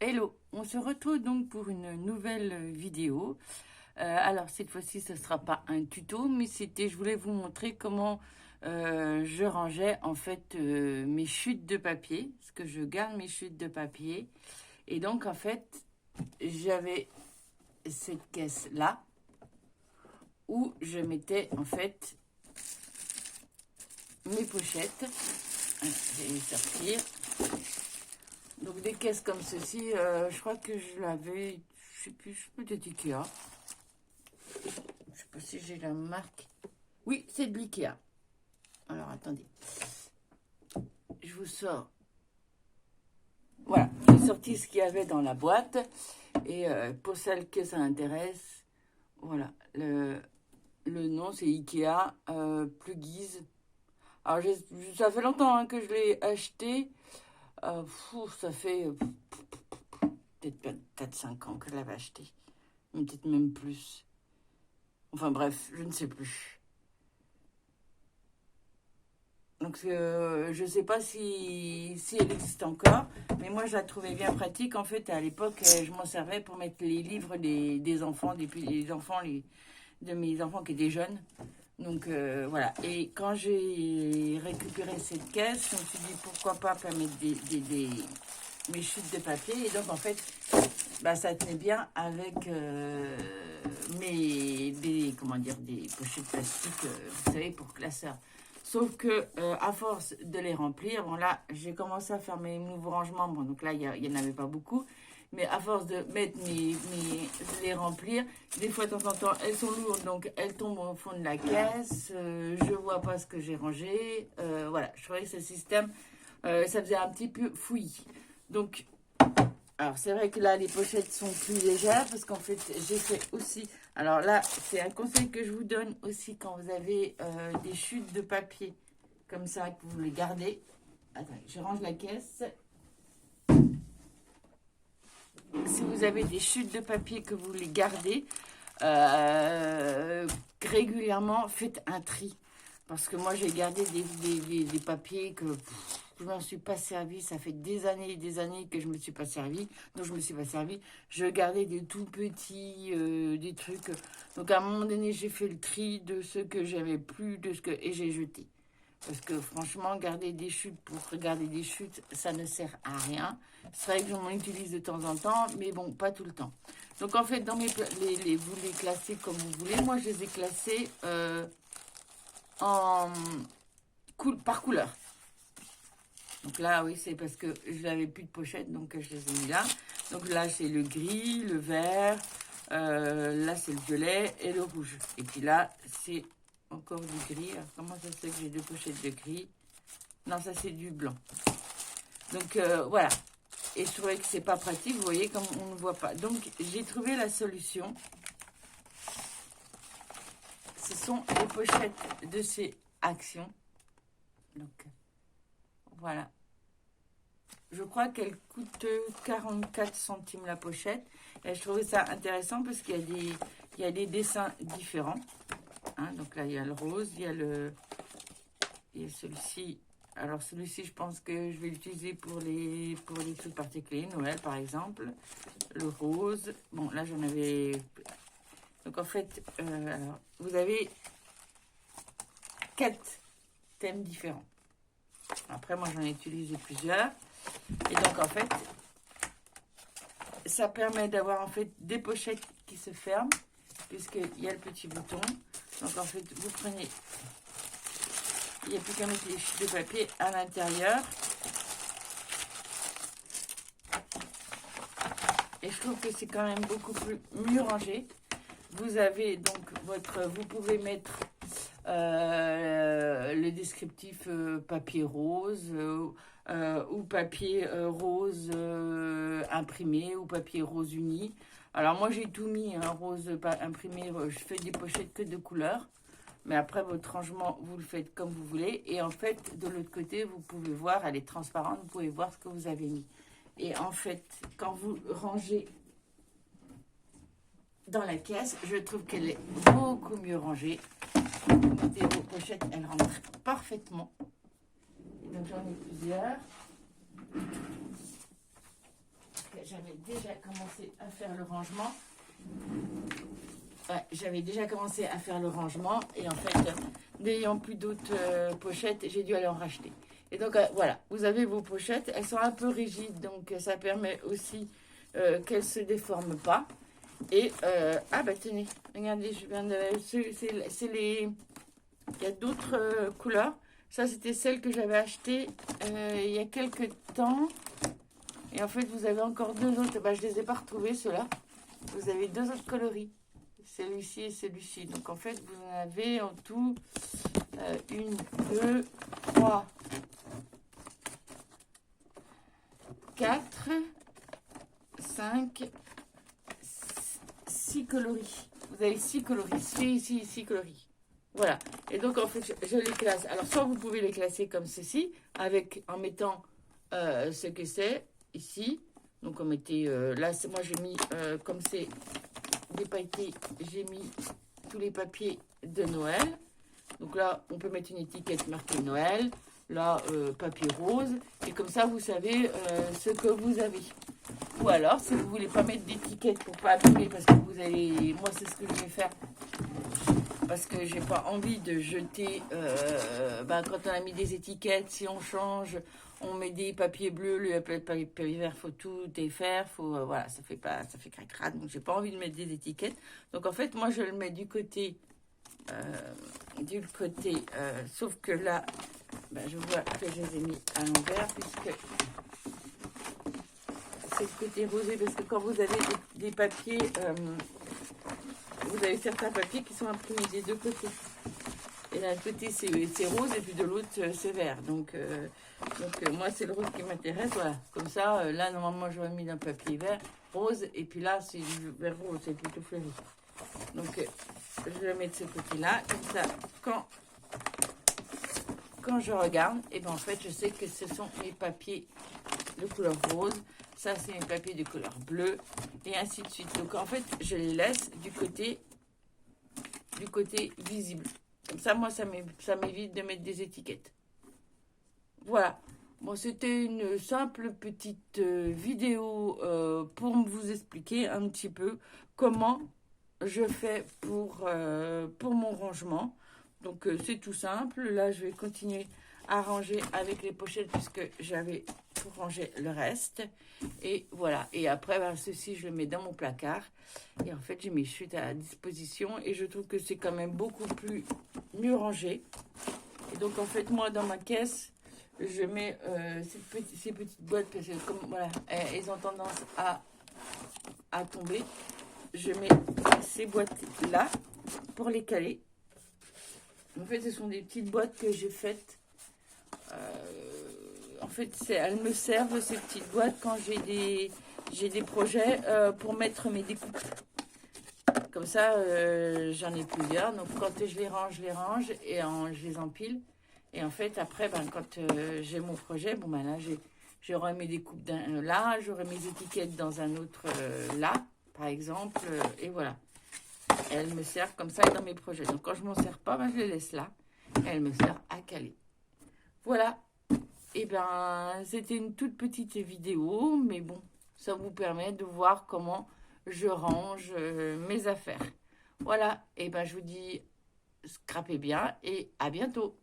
Hello, on se retrouve donc pour une nouvelle vidéo. Alors cette fois-ci, ce ne sera pas un tuto, mais je voulais vous montrer comment je rangeais en fait mes chutes de papier, parce que je garde mes chutes de papier. Et donc en fait, j'avais cette caisse-là, où je mettais en fait mes pochettes. Je vais les sortir. Donc des caisses comme ceci, je crois que je l'avais, je sais plus, peut-être Ikea. Je sais pas si j'ai la marque. Oui, c'est de l'Ikea. Alors attendez, je vous sors. Voilà, j'ai sorti ce qu'il y avait dans la boîte. Et pour celles que ça intéresse, voilà, le nom c'est Ikea Pluggies. Alors ça fait longtemps que je l'ai acheté. Ça fait peut-être 4-5 ans que je l'avais acheté. Peut-être même plus. Enfin bref, je ne sais plus. Donc je ne sais pas si elle existe encore. Mais moi je la trouvais bien pratique. En fait, à l'époque, je m'en servais pour mettre les livres des enfants, de mes enfants qui étaient jeunes. Donc voilà. Et quand j'ai récupéré cette caisse, je me suis dit pourquoi pas mettre mes chutes de papier. Et donc en fait, ça tenait bien avec des pochettes plastiques, vous savez, pour classeurs. Sauf que à force de les remplir, bon là, j'ai commencé à faire mes nouveaux rangements. Bon, donc là, il n'y en avait pas beaucoup. Mais à force de mettre les remplir, des fois de temps en temps, elles sont lourdes, donc elles tombent au fond de la caisse. Je vois pas ce que j'ai rangé. Voilà, je trouvais que ce système, ça faisait un petit peu fouillis. Donc, alors c'est vrai que là, les pochettes sont plus légères parce qu'en fait, j'ai fait aussi. Alors là, c'est un conseil que je vous donne aussi quand vous avez des chutes de papier comme ça, que vous les gardez. Attends, je range la caisse. Si vous avez des chutes de papier que vous les gardez, régulièrement, faites un tri. Parce que moi, j'ai gardé des papiers que je ne m'en suis pas servi. Ça fait des années et des années que je ne me suis pas servi. Donc, je ne me suis pas servi. Je gardais des tout petits, des trucs. Donc, à un moment donné, j'ai fait le tri de ce que j'aimais plus, et j'ai jeté. Parce que franchement, garder des chutes pour regarder des chutes, ça ne sert à rien. C'est vrai que j'en utilise de temps en temps, mais bon, pas tout le temps. Donc en fait, vous les classez comme vous voulez. Moi, je les ai classés par couleur. Donc là, oui, c'est parce que je n'avais plus de pochette, donc je les ai mis là. Donc là, c'est le gris, le vert, là, c'est le violet et le rouge. Et puis là, c'est encore du gris. Alors, comment ça se fait que j'ai deux pochettes de gris? Non, ça c'est du blanc. Donc voilà. Et je trouvais que c'est pas pratique, vous voyez, comme on ne voit pas. Donc j'ai trouvé la solution. Ce sont les pochettes de ces actions. Donc voilà. Je crois qu'elle coûte 44 centimes la pochette. Et je trouvais ça intéressant parce qu'il y a des dessins différents. Hein, donc là, il y a le rose, il y a celui-ci. Alors celui-ci, je pense que je vais l'utiliser pour les trucs particuliers, Noël par exemple. Le rose. Bon, là, j'en avais... Donc en fait, alors, vous avez 4 thèmes différents. Après, moi, j'en ai utilisé plusieurs. Et donc, en fait, ça permet d'avoir en fait des pochettes qui se ferment, puisqu'il y a le petit bouton. Donc, en fait, vous prenez... Il n'y a plus qu'à mettre les chutes de papier à l'intérieur. Et je trouve que c'est quand même beaucoup mieux rangé. Vous avez donc vous pouvez mettre le descriptif papier rose ou papier rose imprimé ou papier rose uni. Alors moi j'ai tout mis, hein, rose imprimé, je fais des pochettes que de couleurs. Mais après, votre rangement, vous le faites comme vous voulez. Et en fait, de l'autre côté, vous pouvez voir, elle est transparente, vous pouvez voir ce que vous avez mis. Et en fait, quand vous rangez dans la caisse, je trouve qu'elle est beaucoup mieux rangée. Vous mettez vos pochettes, elles rentrent parfaitement. Et donc, j'en ai plusieurs. Okay. j'avais déjà commencé à faire le rangement. Ouais, j'avais déjà commencé à faire le rangement et en fait, n'ayant plus d'autres pochettes, j'ai dû aller en racheter. Et donc voilà, vous avez vos pochettes, elles sont un peu rigides, donc ça permet aussi qu'elles ne se déforment pas. Et ah bah tenez, regardez, je viens de, c'est les, il y a d'autres couleurs. Ça c'était celle que j'avais achetée il y a quelques temps. Et en fait, vous avez encore deux autres. Bah, je les ai pas retrouvés ceux-là. Vous avez deux autres coloris. Celui-ci et celui-ci. Donc en fait, vous en avez en tout 1, 2, 3, 4, 5, 6 coloris. Vous avez 6 coloris. 6 coloris. Voilà. Et donc en fait, je les classe. Alors soit vous pouvez les classer comme ceci, en mettant ce que c'est ici. Donc on mettait, là moi j'ai mis, comme c'est des pailletés, j'ai mis tous les papiers de Noël. Donc là, on peut mettre une étiquette marquée Noël. Là, papier rose. Et comme ça, vous savez ce que vous avez. Ou alors, si vous ne voulez pas mettre d'étiquette pour ne pas abîmer, parce que vous allez... Moi, c'est ce que je vais faire. Parce que j'ai pas envie de jeter... quand on a mis des étiquettes, si on change, on met des papiers bleus, le papier vert, faut tout défaire. Voilà, ça fait crac-crac. Donc, j'ai pas envie de mettre des étiquettes. Donc, en fait, moi, je le mets du côté... sauf que là, je vois que je les ai mis à l'envers puisque c'est le côté rosé, parce que quand vous avez des papiers, vous avez certains papiers qui sont imprimés des deux côtés. Et d'un côté c'est rose et puis de l'autre c'est vert. Donc moi c'est le rose qui m'intéresse, voilà. Comme ça, là normalement j'aurais mis un papier vert, rose, et puis là c'est du vert rose, c'est plutôt fleuri. Donc je le mets de ce côté-là, comme ça quand je regarde, et ben en fait je sais que ce sont mes papiers de couleur rose, ça c'est mes papiers de couleur bleue, et ainsi de suite. Donc en fait je les laisse du côté visible. Comme ça moi ça m'évite de mettre des étiquettes. Voilà. Bon, c'était une simple petite vidéo pour vous expliquer un petit peu comment je fais pour mon rangement. Donc c'est tout simple. Là je vais continuer à ranger avec les pochettes puisque j'avais pour ranger le reste. Et voilà. Et après ceci je le mets dans mon placard. Et en fait j'ai mes chutes à disposition. Et je trouve que c'est quand même beaucoup mieux rangé. Et donc en fait moi dans ma caisse, je mets ces petites boîtes parce que comme voilà, elles ont tendance à tomber. Je mets ces boîtes-là pour les caler. En fait, ce sont des petites boîtes que j'ai faites. En fait, elles me servent, ces petites boîtes, quand j'ai des projets pour mettre mes découpes. Comme ça, j'en ai plusieurs. Donc, quand je les range et je les empile. Et en fait, après, quand j'ai mon projet, là, j'aurai mes découpes là, j'aurai mes étiquettes dans un autre là, par exemple, et voilà. Elles me servent comme ça dans mes projets. Donc, quand je m'en sers pas, je les laisse là. Et elles me servent à caler. Voilà. Et c'était une toute petite vidéo, mais bon, ça vous permet de voir comment je range mes affaires. Voilà. Et je vous dis, scrapez bien et à bientôt.